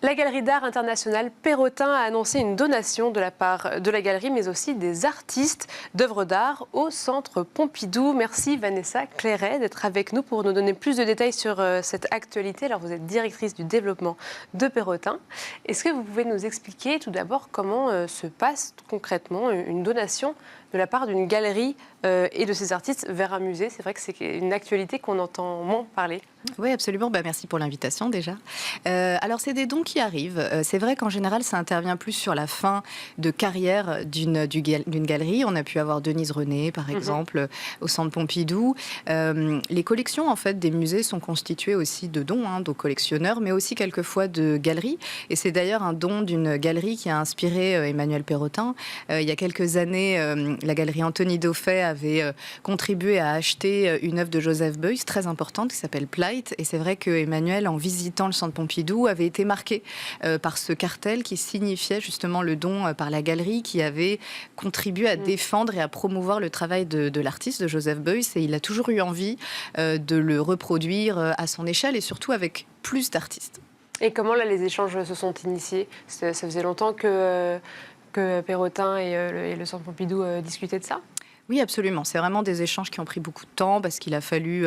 La Galerie d'art internationale Perrotin a annoncé une donation de la part de la galerie, mais aussi des artistes d'œuvres d'art au Centre Pompidou. Merci Vanessa Clairet d'être avec nous pour nous donner plus de détails sur cette actualité. Alors vous êtes directrice du développement de Perrotin. Est-ce que vous pouvez nous expliquer tout d'abord comment se passe concrètement une donation de la part d'une galerie et de ses artistes vers un musée? C'est vrai que c'est une actualité qu'on entend moins parler. Oui, absolument. Merci pour l'invitation déjà. Alors, c'est des dons qui arrivent. C'est vrai qu'en général, ça intervient plus sur la fin de carrière d'une galerie. On a pu avoir Denise René, par exemple, au Centre Pompidou. Les collections, en fait, des musées sont constituées aussi de dons, donc collectionneurs, mais aussi quelquefois de galeries. Et c'est d'ailleurs un don d'une galerie qui a inspiré Emmanuel Perrotin. Il y a quelques années, la galerie Anthony Dauphet avait contribué à acheter une œuvre de Joseph Beuys très importante qui s'appelle Plight. Et c'est vrai que Emmanuel, en visitant le Centre Pompidou, avait été marqué par ce cartel qui signifiait justement le don par la galerie qui avait contribué à défendre et à promouvoir le travail de l'artiste, de Joseph Beuys. Et il a toujours eu envie de le reproduire à son échelle et surtout avec plus d'artistes. Et comment là les échanges se sont initiés? Ça faisait longtemps que Perrotin et le Centre Pompidou discutaient de ça? Oui, absolument. C'est vraiment des échanges qui ont pris beaucoup de temps parce qu'il a fallu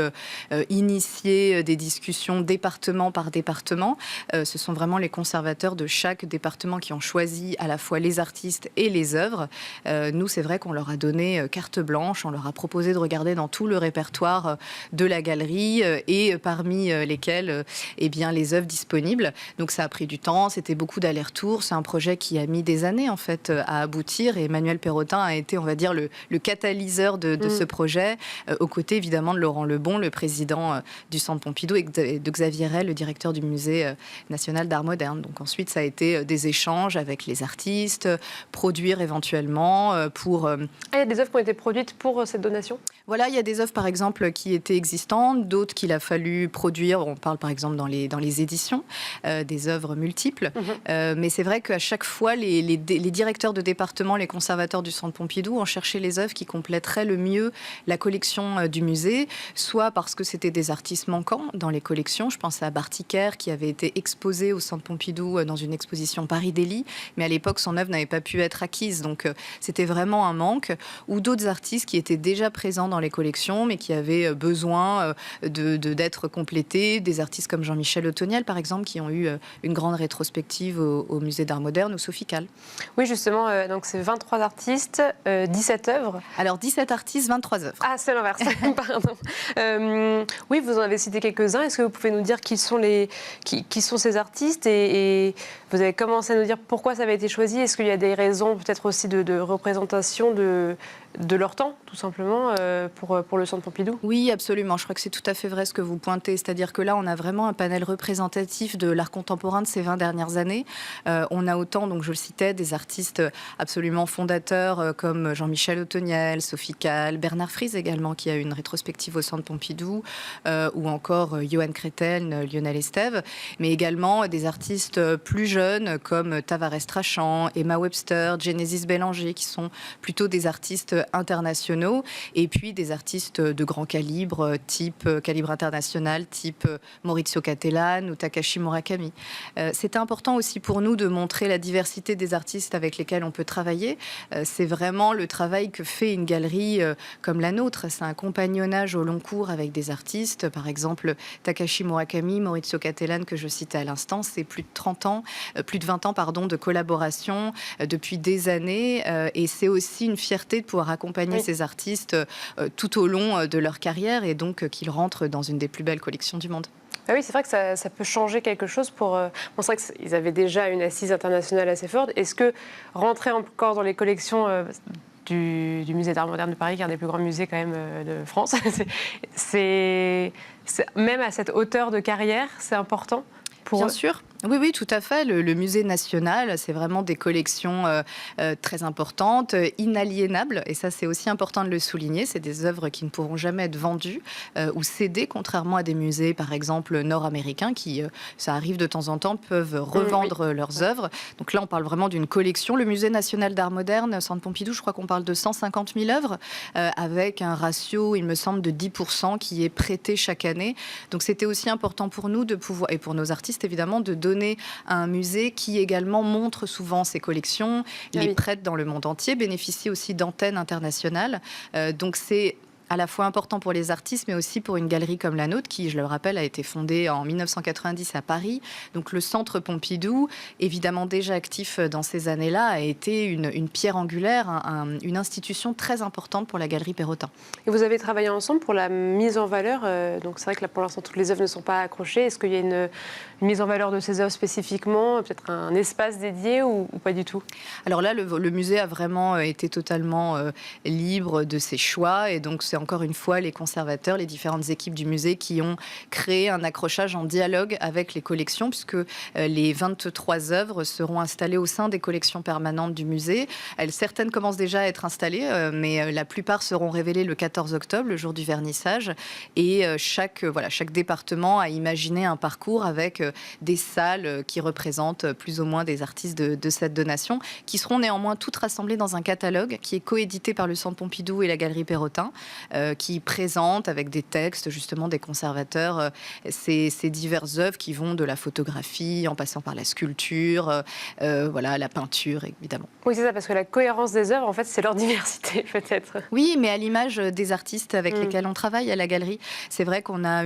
initier des discussions département par département. Ce sont vraiment les conservateurs de chaque département qui ont choisi à la fois les artistes et les œuvres. Nous, c'est vrai qu'on leur a donné carte blanche, on leur a proposé de regarder dans tout le répertoire de la galerie et parmi lesquels les œuvres disponibles. Donc ça a pris du temps, c'était beaucoup d'allers-retours. C'est un projet qui a mis des années en fait à aboutir et Emmanuel Perrotin a été, on va dire, le catalyseur de ce projet, aux côtés évidemment de Laurent Lebon, le président du Centre Pompidou, et de Xavier Rey, le directeur du Musée national d'art moderne. Donc ensuite, ça a été des échanges avec les artistes, produire éventuellement pour... Il y a des œuvres qui ont été produites pour cette donation? Voilà, il y a des œuvres par exemple qui étaient existantes, d'autres qu'il a fallu produire. On parle par exemple dans les éditions, des œuvres multiples. Mais c'est vrai qu'à chaque fois, les directeurs de département, les conservateurs du Centre Pompidou ont cherché les œuvres qui compléteraient le mieux la collection du musée, soit parce que c'était des artistes manquants dans les collections. Je pense à Bartiker qui avait été exposé au Centre Pompidou dans une exposition Paris-Delhi, mais à l'époque son œuvre n'avait pas pu être acquise, donc c'était vraiment un manque. Ou d'autres artistes qui étaient déjà présents dans les collections, mais qui avaient besoin d'être complétés. Des artistes comme Jean-Michel Otoniel, par exemple, qui ont eu une grande rétrospective au Musée d'Art Moderne ou Sofical. Oui, justement, donc c'est 23 artistes, 17 œuvres. Alors, 17 artistes, 23 œuvres. Ah, c'est l'inverse, pardon. Oui, vous en avez cité quelques-uns. Est-ce que vous pouvez nous dire qui sont ces artistes et vous avez commencé à nous dire pourquoi ça avait été choisi? Est-ce qu'il y a des raisons peut-être aussi de représentation de leur temps, tout simplement, pour le Centre Pompidou? Oui, absolument. Je crois que c'est tout à fait vrai ce que vous pointez. C'est-à-dire que là, on a vraiment un panel représentatif de l'art contemporain de ces 20 dernières années. On a autant, donc je le citais, des artistes absolument fondateurs comme Jean-Michel Otoniel, Sophie Calle, Bernard Friese également, qui a eu une rétrospective au Centre Pompidou, ou encore Johan Crétel, Lionel Estève, mais également des artistes plus jeunes comme Tavares Trachan, Emma Webster, Genesis Bélanger, qui sont plutôt des artistes internationaux, et puis des artistes de grand calibre, type calibre international, type Maurizio Cattelan ou Takashi Murakami. C'est important aussi pour nous de montrer la diversité des artistes avec lesquels on peut travailler. C'est vraiment le travail que fait une galerie comme la nôtre. C'est un compagnonnage au long cours avec des artistes. Par exemple, Takashi Murakami, Maurizio Cattelan, que je citais à l'instant, c'est plus de 20 ans de collaboration depuis des années. Et c'est aussi une fierté de pouvoir accompagner ces artistes tout au long de leur carrière et donc qu'ils rentrent dans une des plus belles collections du monde. Ah oui, c'est vrai que ça peut changer quelque chose pour... Bon, c'est vrai qu'ils avaient déjà une assise internationale assez forte. Est-ce que rentrer encore dans les collections du Musée d'Art Moderne de Paris, qui est un des plus grands musées quand même de France, c'est même à cette hauteur de carrière, c'est important pour Bien eux? sûr. Oui, tout à fait. Le musée national, c'est vraiment des collections très importantes, inaliénables. Et ça, c'est aussi important de le souligner. C'est des œuvres qui ne pourront jamais être vendues ou cédées, contrairement à des musées, par exemple, nord-américains, qui, ça arrive de temps en temps, peuvent revendre leurs œuvres. Donc là, on parle vraiment d'une collection. Le musée national d'art moderne, Centre Pompidou, je crois qu'on parle de 150 000 œuvres, avec un ratio, il me semble, de 10% qui est prêté chaque année. Donc c'était aussi important pour nous de pouvoir, et pour nos artistes c'est évidemment de donner à un musée qui également montre souvent ses collections, les prête dans le monde entier, bénéficie aussi d'antennes internationales. Donc c'est à la fois important pour les artistes, mais aussi pour une galerie comme la nôtre, qui, je le rappelle, a été fondée en 1990 à Paris. Donc le Centre Pompidou, évidemment déjà actif dans ces années-là, a été une pierre angulaire, une institution très importante pour la galerie Perrotin. Et vous avez travaillé ensemble pour la mise en valeur. Donc c'est vrai que là, pour l'instant, toutes les œuvres ne sont pas accrochées. Est-ce qu'il y a une mise en valeur de ces œuvres spécifiquement, peut-être un espace dédié ou pas du tout? Alors là, le musée a vraiment été totalement libre de ses choix, et donc c'est encore une fois les conservateurs, les différentes équipes du musée qui ont créé un accrochage en dialogue avec les collections, puisque les 23 œuvres seront installées au sein des collections permanentes du musée. Certaines commencent déjà à être installées, mais la plupart seront révélées le 14 octobre, le jour du vernissage. Et chaque département a imaginé un parcours avec des salles qui représentent plus ou moins des artistes de cette donation, qui seront néanmoins toutes rassemblées dans un catalogue qui est coédité par le Centre Pompidou et la Galerie Perrotin, qui présente avec des textes justement des conservateurs ces diverses œuvres qui vont de la photographie en passant par la sculpture, la peinture évidemment. Oui, c'est ça, parce que la cohérence des œuvres, en fait, c'est leur diversité peut-être. Oui, mais à l'image des artistes avec lesquels on travaille à la galerie, c'est vrai qu'on a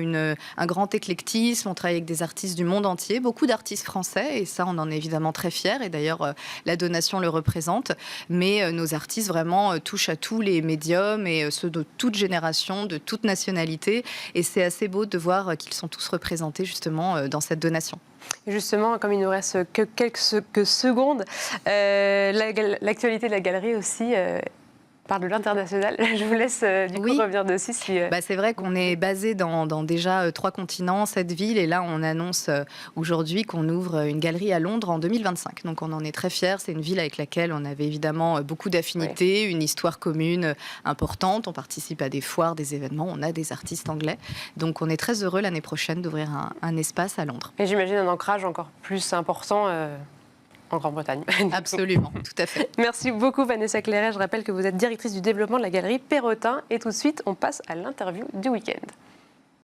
un grand éclectisme, on travaille avec des artistes du monde entier, beaucoup d'artistes français, et ça on en est évidemment très fiers, et d'ailleurs la donation le représente, mais nos artistes vraiment touchent à tous les médiums et ceux de toute génération, de toute nationalité, et c'est assez beau de voir qu'ils sont tous représentés justement dans cette donation. Et justement, comme il nous reste que quelques secondes, l'actualité de la galerie aussi parle de l'international. Je vous laisse revenir dessus. C'est vrai qu'on est basé dans déjà 3 continents, 7 villes, et là on annonce aujourd'hui qu'on ouvre une galerie à Londres en 2025. Donc on en est très fiers. C'est une ville avec laquelle on avait évidemment beaucoup d'affinités, une histoire commune importante. On participe à des foires, des événements, on a des artistes anglais. Donc on est très heureux l'année prochaine d'ouvrir un espace à Londres. Et j'imagine un ancrage encore plus important en Grande-Bretagne. Absolument, tout à fait. Merci beaucoup Vanessa Clairet. Je rappelle que vous êtes directrice du développement de la galerie Perrotin. Et tout de suite, on passe à l'interview du week-end.